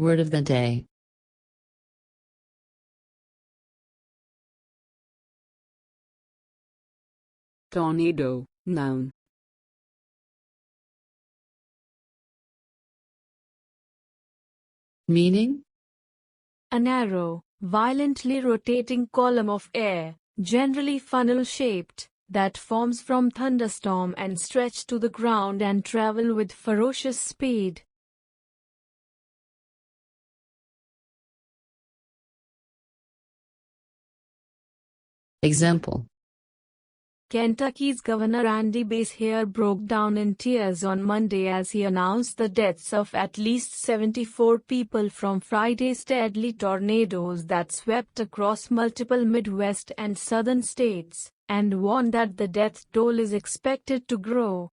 Word of the day. Tornado, noun. Meaning? A narrow, violently rotating column of air, generally funnel-shaped, that forms from thunderstorm and stretch to the ground and travel with ferocious speed. Example. Kentucky's Governor Andy Beshear broke down in tears on Monday as he announced the deaths of at least 74 people from Friday's deadly tornadoes that swept across multiple Midwest and southern states, and warned that the death toll is expected to grow.